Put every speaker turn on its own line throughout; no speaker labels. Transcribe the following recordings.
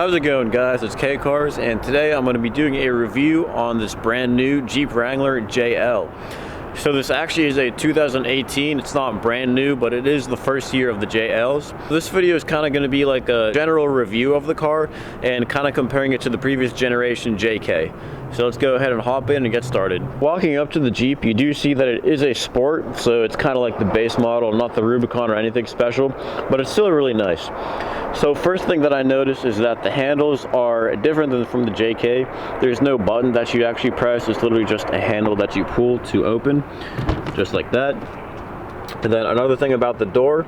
How's it going, guys? It's K Cars, and today I'm going to be doing a review on this brand new Jeep Wrangler JL. So this actually is a 2018. It's not brand new, but it is the first year of the JLs. This video is kind of going to be like a general review of the car and kind of comparing it to the previous generation JK. So let's go ahead and hop in and get started. Walking up to the Jeep, you do see that it is a sport, so it's kind of like the base model, not the Rubicon or anything special, but it's still really nice. So first thing that I noticed is that the handles are different than from the JK. There's no button that you actually press. It's literally just a handle that you pull to open, just like that. And then another thing about the door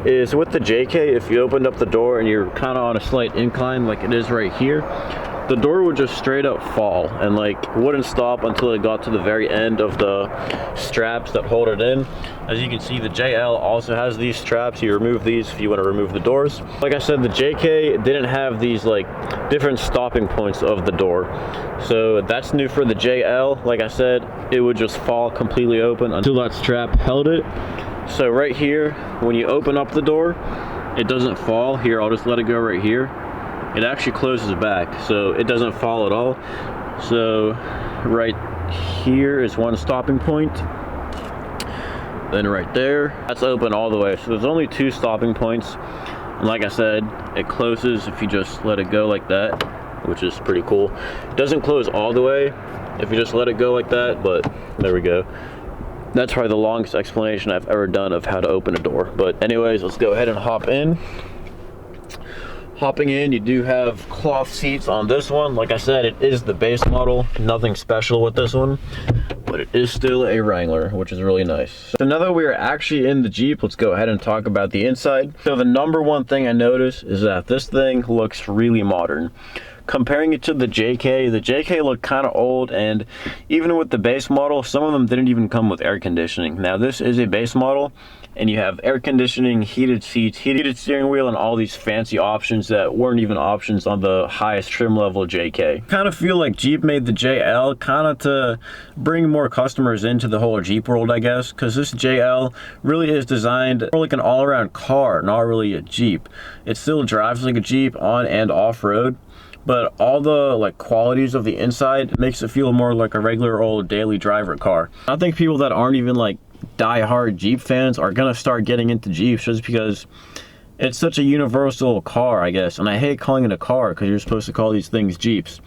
is with the JK, if you opened up the door and you're kind of on a slight incline like it is right here, the door would just straight up fall and like wouldn't stop until it got to the very end of the straps that hold it in. As you can see, the JL also has these straps. You remove these if you want to remove the doors. Like I said, the JK didn't have these like different stopping points of the door, so that's new for the JL. Like I said, it would just fall completely open until that strap held it. So right here, when you open up the door, it doesn't fall. Here, I'll just let it go right here. It actually closes back, so it doesn't fall at all. So right here is one stopping point. Then right there, that's open all the way. So there's only two stopping points. And like I said, it closes if you just let it go like that, which is pretty cool. It doesn't close all the way if you just let it go like that, but there we go. That's probably the longest explanation I've ever done of how to open a door. But anyways, let's go ahead and hop in. Hopping in, you do have cloth seats on this one. Like I said, it is the base model, nothing special with this one, but it is still a Wrangler, which is really nice. So now that we are actually in the Jeep, let's go ahead and talk about the inside. So the number one thing I noticed is that this thing looks really modern. Comparing it to the JK looked kind of old, and even with the base model, some of them didn't even come with air conditioning. Now this is a base model, and you have air conditioning, heated seats, heated steering wheel, and all these fancy options that weren't even options on the highest trim level JK. Kind of feel like Jeep made the JL kind of to bring more customers into the whole Jeep world, I guess, because this JL really is designed more like an all-around car, not really a Jeep. It still drives like a Jeep on and off-road, but all the like qualities of the inside makes it feel more like a regular old daily driver car. I think people that aren't even like die-hard Jeep fans are gonna start getting into Jeeps just because it's such a universal car, I guess. And I hate calling it a car because you're supposed to call these things Jeeps,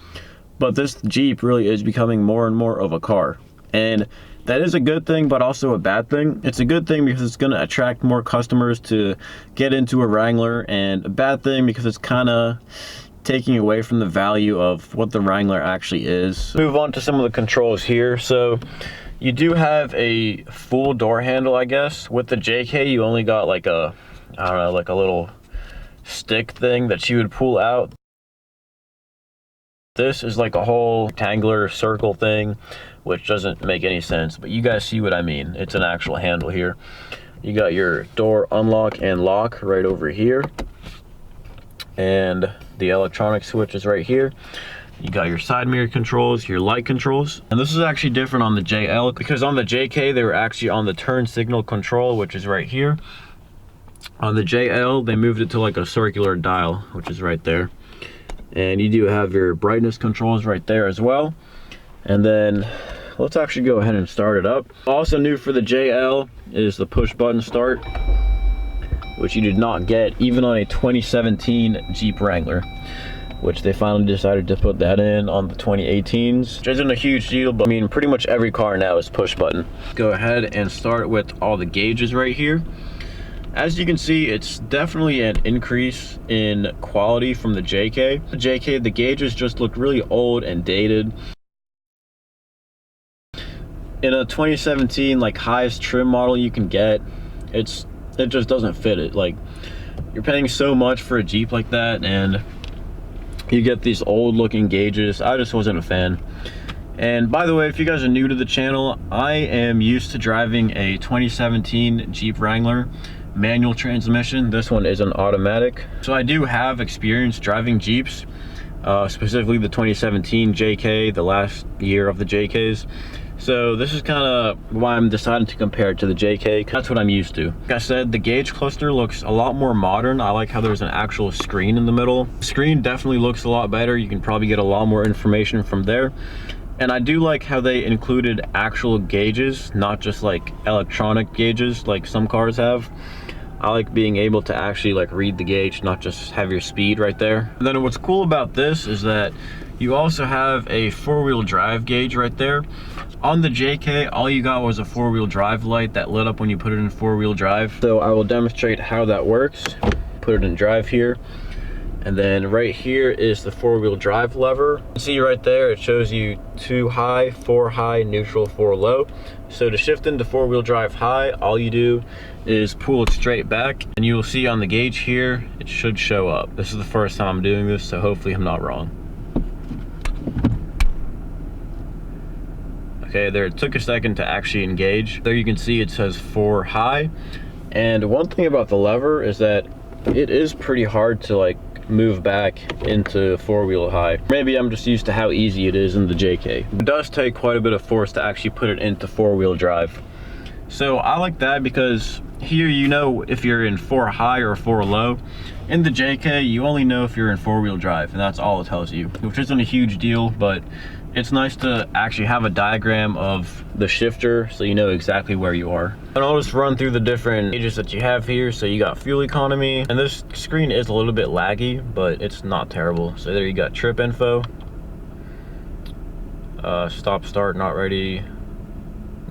but this Jeep really is becoming more and more of a car, and that is a good thing, but also a bad thing. It's a good thing because it's going to attract more customers to get into a Wrangler, and a bad thing because it's kind of taking away from the value of what the Wrangler actually is. Move on to some of the controls here. So you do have a full door handle, I guess. With the JK, you only got like a, I don't know, like a little stick thing that you would pull out. This is like a whole rectangular circle thing, which doesn't make any sense, but you guys see what I mean. It's an actual handle here. You got your door unlock and lock right over here, and the electronic switch is right here. You got your side mirror controls, your light controls. And this is actually different on the JL because on the JK, they were actually on the turn signal control, which is right here. On the JL, they moved it to like a circular dial, which is right there. And you do have your brightness controls right there as well. And then let's actually go ahead and start it up. Also new for the JL is the push button start, which you did not get even on a 2017 Jeep Wrangler, which they finally decided to put that in on the 2018s, which isn't a huge deal, but I mean, pretty much every car now is push button. Go ahead and start with all the gauges right here. As you can see, it's definitely an increase in quality from the JK. The JK, the gauges just look really old and dated. In a 2017 like highest trim model you can get, it just doesn't fit it. Like, you're paying so much for a Jeep like that, and you get these old looking gauges. I just wasn't a fan. And by the way, if you guys are new to the channel, I am used to driving a 2017 Jeep Wrangler manual transmission. This one is an automatic, so I do have experience driving Jeeps, specifically the 2017 JK, the last year of the JKs. So this is kind of why I'm deciding to compare it to the JK, 'cause that's what I'm used to. Like I said, the gauge cluster looks a lot more modern. I like how there's an actual screen in the middle. The screen definitely looks a lot better. You can probably get a lot more information from there. And I do like how they included actual gauges, not just like electronic gauges like some cars have. I like being able to actually like read the gauge, not just have your speed right there. And then what's cool about this is that you also have a 4-wheel drive gauge right there. On the JK, all you got was a 4-wheel drive light that lit up when you put it in 4-wheel drive. So I will demonstrate how that works. Put it in drive here. And then right here is the 4-wheel drive lever. See right there, it shows you 2 high, 4 high, neutral, 4 low. So to shift into 4-wheel drive high, all you do is pull it straight back, and you will see on the gauge here, it should show up. This is the first time I'm doing this, so hopefully I'm not wrong. Okay, there, it took a second to actually engage. There you can see it says 4 high. And one thing about the lever is that it is pretty hard to like move back into 4-wheel high. Maybe I'm just used to how easy it is in the JK. It does take quite a bit of force to actually put it into 4-wheel drive. So I like that because here you know if you're in 4 high or 4 low. In the JK, you only know if you're in 4-wheel drive, and that's all it tells you, which isn't a huge deal, but it's nice to actually have a diagram of the shifter so you know exactly where you are. And I'll just run through the different gauges that you have here. So you got fuel economy, and this screen is a little bit laggy, but it's not terrible. So there you got trip info, stop start not ready,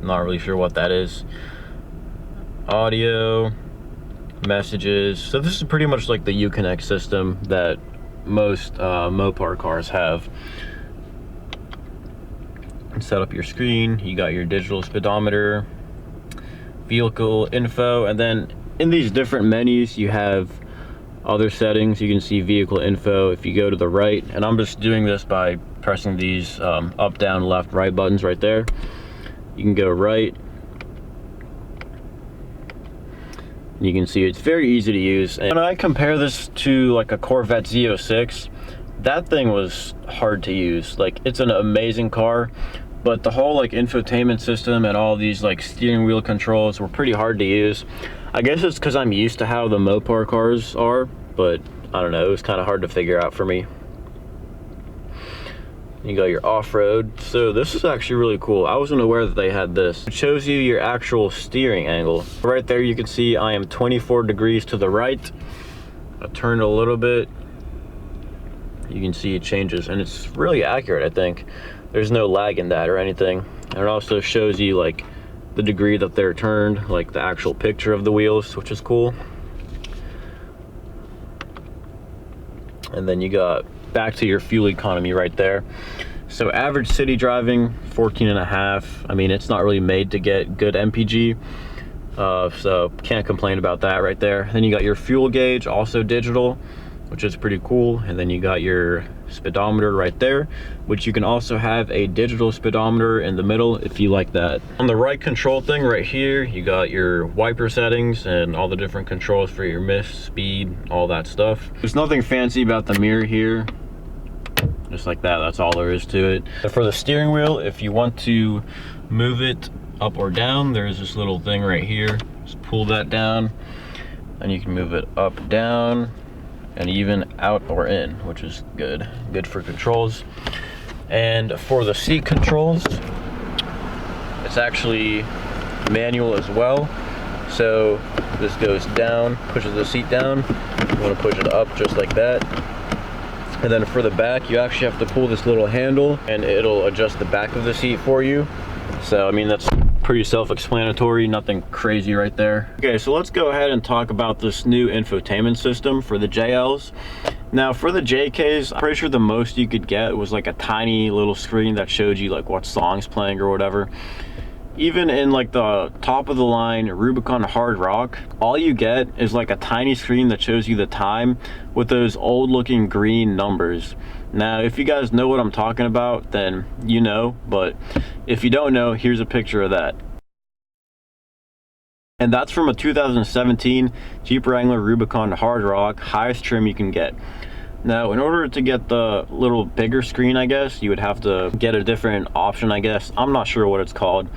not really sure what that is, audio, messages. So this is pretty much like the Uconnect system that most Mopar cars have. Set up your screen, you got your digital speedometer, vehicle info, and then in these different menus you have other settings. You can see vehicle info if you go to the right, and I'm just doing this by pressing these up, down, left, right buttons right there. You can go right, you can see it's very easy to use. And when I compare this to like a Corvette Z06, that thing was hard to use. Like, it's an amazing car, but the whole like infotainment system and all these like steering wheel controls were pretty hard to use. I guess it's because I'm used to how the Mopar cars are, but I don't know, it was kind of hard to figure out for me. You got your off-road. So this is actually really cool. I wasn't aware that they had this. It shows you your actual steering angle. Right there you can see I am 24 degrees to the right. I turn a little bit. You can see it changes, and it's really accurate. I think there's no lag in that or anything. And it also shows you like the degree that they're turned, like the actual picture of the wheels, which is cool. And then you got back to your fuel economy right there. So average city driving, 14.5. I mean, it's not really made to get good MPG, so can't complain about that right there. Then you got your fuel gauge, also digital, which is pretty cool. And then you got your speedometer right there, which you can also have a digital speedometer in the middle if you like that. On the right control thing right here, you got your wiper settings and all the different controls for your mist, speed, all that stuff. There's nothing fancy about the mirror here. Just like that, that's all there is to it. But for the steering wheel, if you want to move it up or down, there's this little thing right here. Just pull that down and you can move it up, down, and even out or in, which is good for controls. And for the seat controls, it's actually manual as well. So this goes down, pushes the seat down. You want to push it up just like that. And then for the back, you actually have to pull this little handle and it'll adjust the back of the seat for you. So I mean, that's pretty self-explanatory, nothing crazy right there. Okay, so let's go ahead and talk about this new infotainment system for the JLs. Now for the JKs, I'm pretty sure the most you could get was like a tiny little screen that showed you like what song's playing or whatever. Even in like the top of the line Rubicon Hard Rock, all you get is like a tiny screen that shows you the time with those old looking green numbers. Now, if you guys know what I'm talking about, then you know, but if you don't know, here's a picture of that. And that's from a 2017 Jeep Wrangler Rubicon Hard Rock, highest trim you can get. Now, in order to get the little bigger screen, I guess, you would have to get a different option, I guess. I'm not sure what it's called,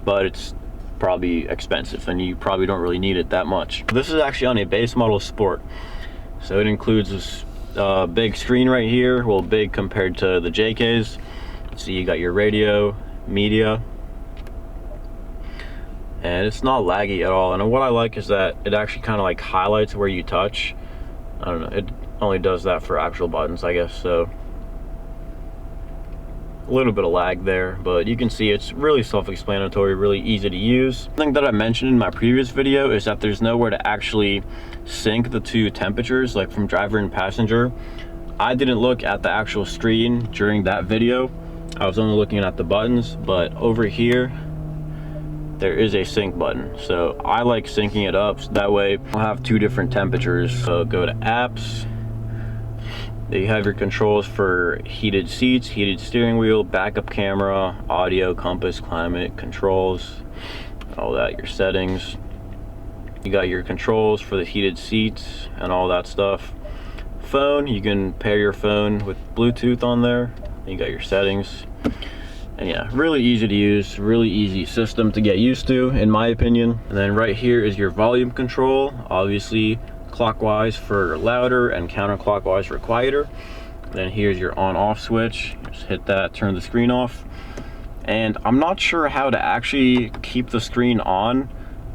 but it's probably expensive, and you probably don't really need it that much. This is actually on a base model Sport. So it includes this big screen right here, well, big compared to the JKs. So you got your radio, media, and it's not laggy at all. And what I like is that it actually kind of like highlights where you touch. I don't know, it only does that for actual buttons, I guess. So a little bit of lag there, but you can see it's really self-explanatory, really easy to use. Something that I mentioned in my previous video is that there's nowhere to actually sync the two temperatures, like from driver and passenger. I didn't look at the actual screen during that video. I was only looking at the buttons, but over here there is a sync button. So I like syncing it up, so that way I'll have two different temperatures. So go to apps. There you have your controls for heated seats, heated steering wheel, backup camera, audio, compass, climate, controls, all that, your settings. You got your controls for the heated seats and all that stuff. Phone, you can pair your phone with Bluetooth on there. You got your settings. And yeah, really easy to use, really easy system to get used to, in my opinion. And then right here is your volume control, obviously clockwise for louder and counterclockwise for quieter. Then here's your on-off switch. Just hit that, turn the screen off. And I'm not sure how to actually keep the screen on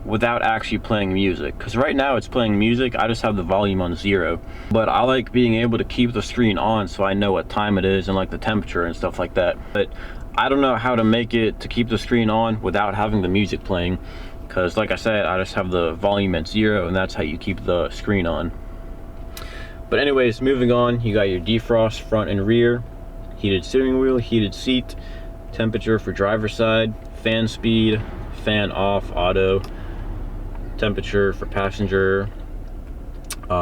without actually playing music, because right now it's playing music. I just have the volume on 0, but I like being able to keep the screen on so I know what time it is and like the temperature and stuff like that. But I don't know how to make it to keep the screen on without having the music playing, because like I said, I just have the volume at 0, and that's how you keep the screen on. But anyways, moving on, you got your defrost front and rear, heated steering wheel, heated seat, temperature for driver's side, fan speed, fan off, auto, temperature for passenger,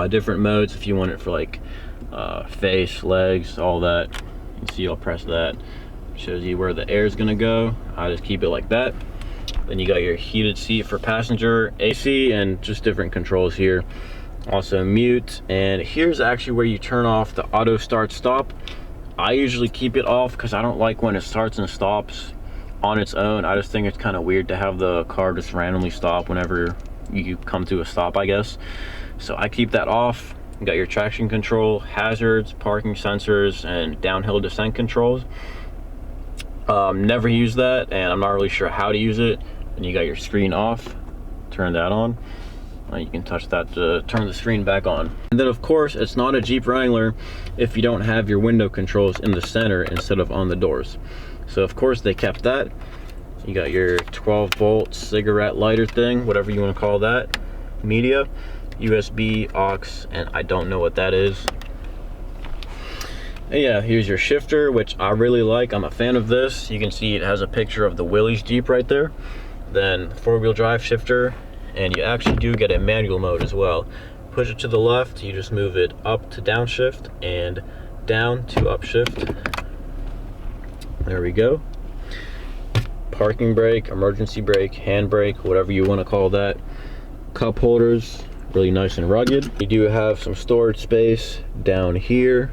different modes if you want it for like face, legs, all that. You can see I'll press that, shows you where the air is gonna go. I just keep it like that. Then you got your heated seat for passenger, AC, and just different controls here. Also mute, and here's actually where you turn off the auto start stop. I usually keep it off because I don't like when it starts and stops on its own. I just think it's kind of weird to have the car just randomly stop whenever you come to a stop, I guess. So I keep that off. You got your traction control, hazards, parking sensors, and downhill descent controls. Never use that, and I'm not really sure how to use it. And you got your screen off, turn that on. You can touch that to turn the screen back on. And then of course, it's not a Jeep Wrangler if you don't have your window controls in the center instead of on the doors. So of course they kept that. You got your 12-volt cigarette lighter thing, whatever you want to call that. Media, USB, aux, and I don't know what that is. And yeah, here's your shifter, which I really like. I'm a fan of this. You can see it has a picture of the Willys Jeep right there. Then 4-wheel drive shifter, and you actually do get a manual mode as well. Push it to the left, you just move it up to downshift and down to upshift. There we go. Parking brake, emergency brake, hand brake, whatever you want to call that. Cup holders, really nice and rugged. You do have some storage space down here.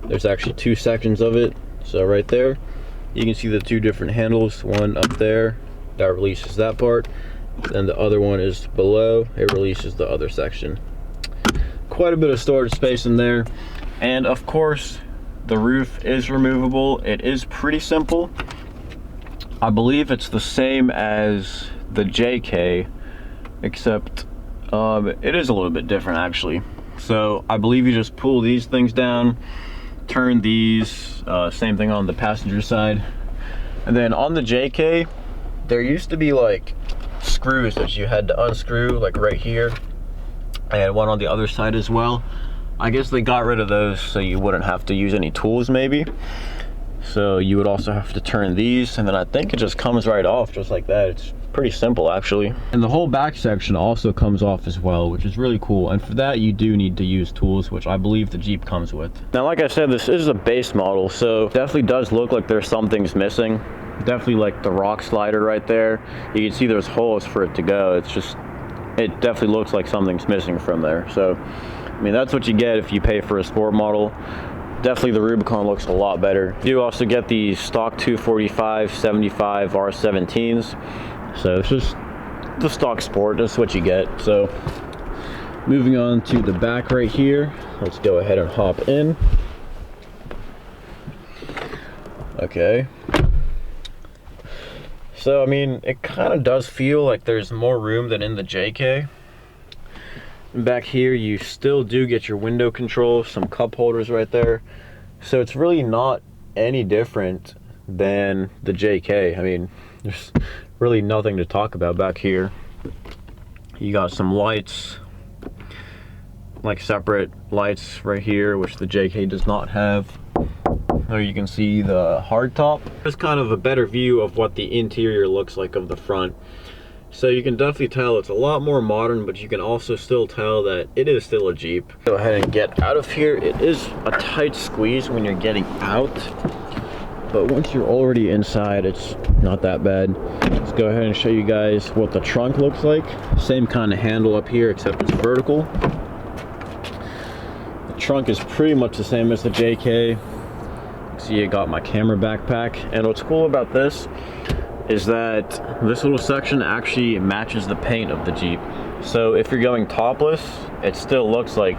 There's actually 2 sections of it. So right there, you can see the 2 different handles. One up there, that releases that part. Then the other one is below, it releases the other section. Quite a bit of storage space in there. And of course, the roof is removable. It is pretty simple. I believe it's the same as the JK, except it is a little bit different actually. So I believe you just pull these things down, turn these, same thing on the passenger side. And then on the JK, there used to be like screws that you had to unscrew, like right here, and one on the other side as well. I guess they got rid of those so you wouldn't have to use any tools maybe. So you would also have to turn these, and then I think it just comes right off just like that. It's pretty simple actually. And the whole back section also comes off as well, which is really cool. And for that you do need to use tools, which I believe the Jeep comes with. Now like I said, this is a base model, so definitely does look like there's some things missing. Definitely like the rock slider right there. You can see there's holes for it to go. It's just, it definitely looks like something's missing from there. So I mean, that's what you get if you pay for a sport model. Definitely the Rubicon looks a lot better. You also get the stock 245 75 R17s. So it's just the stock sport, that's what you get. So moving on to the back right here, let's go ahead and hop in. Okay. So I mean, it kind of does feel like there's more room than in the JK. Back here you still do get your window control, some cup holders right there, so it's really not any different than the JK. I mean, there's really nothing to talk about back here. You got some lights, like separate lights right here, which the JK does not have. There you can see the hardtop. It's kind of a better view of what the interior looks like of the front. So you can definitely tell it's a lot more modern, but you can also still tell that it is still a Jeep. Go ahead and get out of here. It is a tight squeeze when you're getting out, but once you're already inside, it's not that bad. Let's go ahead and show you guys what the trunk looks like. Same kind of handle up here, except it's vertical. The trunk is pretty much the same as the JK. See, I got my camera backpack, and what's cool about this is that this little section actually matches the paint of the Jeep. So if you're going topless, it still looks like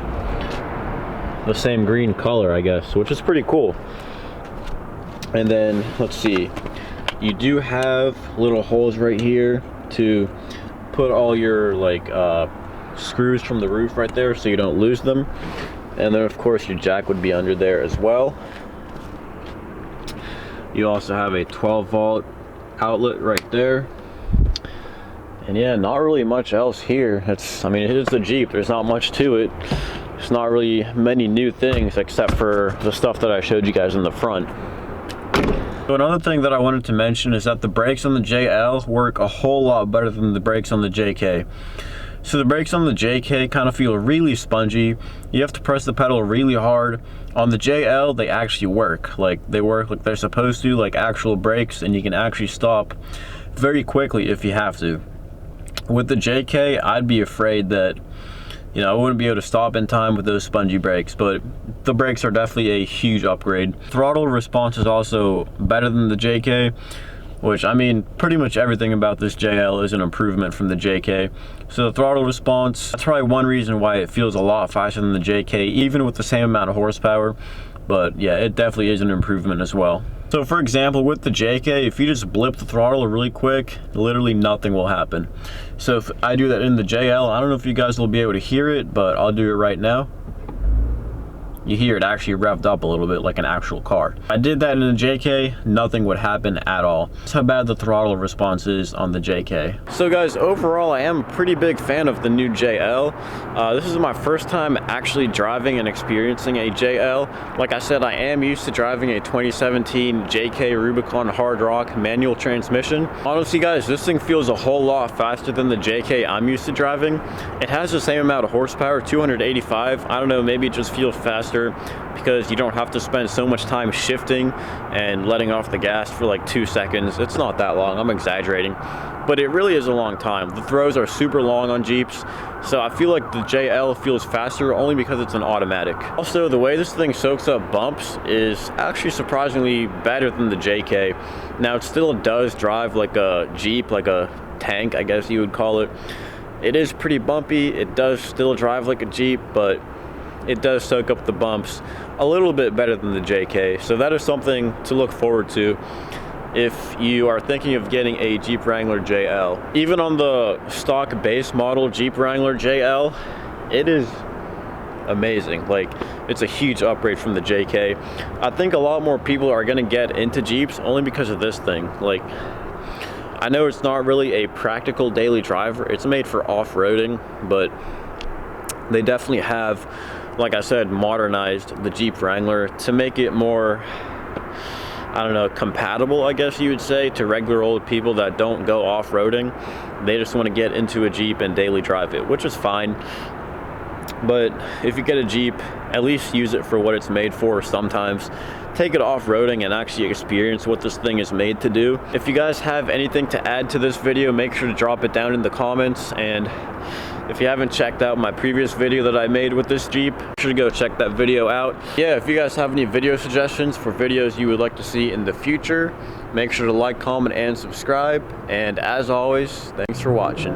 the same green color, I guess, which is pretty cool. And then, let's see, you do have little holes right here to put all your like screws from the roof right there so you don't lose them. And then of course your jack would be under there as well. You also have a 12-volt outlet right there, and yeah, not really much else here. I mean, it is the Jeep, there's not much to it. It's not really many new things except for the stuff that I showed you guys in the front. So another thing that I wanted to mention is that the brakes on the JL work a whole lot better than the brakes on the JK. So the brakes on the JK kind of feel really spongy. You have to press the pedal really hard. On the JL, they actually work. Like, they work like they're supposed to, like actual brakes, and you can actually stop very quickly if you have to. With the JK, I'd be afraid that, you know, I wouldn't be able to stop in time with those spongy brakes, but the brakes are definitely a huge upgrade. Throttle response is also better than the JK, which, I mean, pretty much everything about this JL is an improvement from the JK. So the throttle response, that's probably one reason why it feels a lot faster than the JK, even with the same amount of horsepower. But yeah, it definitely is an improvement as well. So for example, with the JK, if you just blip the throttle really quick, literally nothing will happen. So if I do that in the JL, I don't know if you guys will be able to hear it, but I'll do it right now. You hear it actually revved up a little bit like an actual car. If I did that in the JK, nothing would happen at all. That's how bad the throttle response is on the JK. So guys, overall, I am a pretty big fan of the new JL. This is my first time actually driving and experiencing a JL. Like I said, I am used to driving a 2017 JK Rubicon Hard Rock manual transmission. Honestly guys, this thing feels a whole lot faster than the JK I'm used to driving. It has the same amount of horsepower, 285. I don't know, maybe it just feels faster because you don't have to spend so much time shifting and letting off the gas for like 2 seconds. It's not that long, I'm exaggerating, but it really is a long time. The throws are super long on Jeeps, so I feel like the JL feels faster only because it's an automatic. Also, the way this thing soaks up bumps is actually surprisingly better than the JK. Now, it still does drive like a Jeep, like a tank, I guess you would call it. It is pretty bumpy, it does still drive like a Jeep, but it does soak up the bumps a little bit better than the JK. So that is something to look forward to if you are thinking of getting a Jeep Wrangler JL. Even on the stock base model Jeep Wrangler JL, it is amazing. Like, it's a huge upgrade from the JK. I think a lot more people are gonna get into Jeeps only because of this thing. Like, I know it's not really a practical daily driver. It's made for off-roading, but they definitely have, like I said, modernized the Jeep Wrangler to make it more, I don't know, compatible, I guess you would say, to regular old people that don't go off-roading. They just want to get into a Jeep and daily drive it, which is fine. But if you get a Jeep, at least use it for what it's made for sometimes. Take it off-roading and actually experience what this thing is made to do. If you guys have anything to add to this video, make sure to drop it down in the comments, and If you haven't checked out my previous video that I made with this Jeep, you should go check that video out. Yeah, if you guys have any video suggestions for videos you would like to see in the future, make sure to like, comment, and subscribe. And as always, thanks for watching.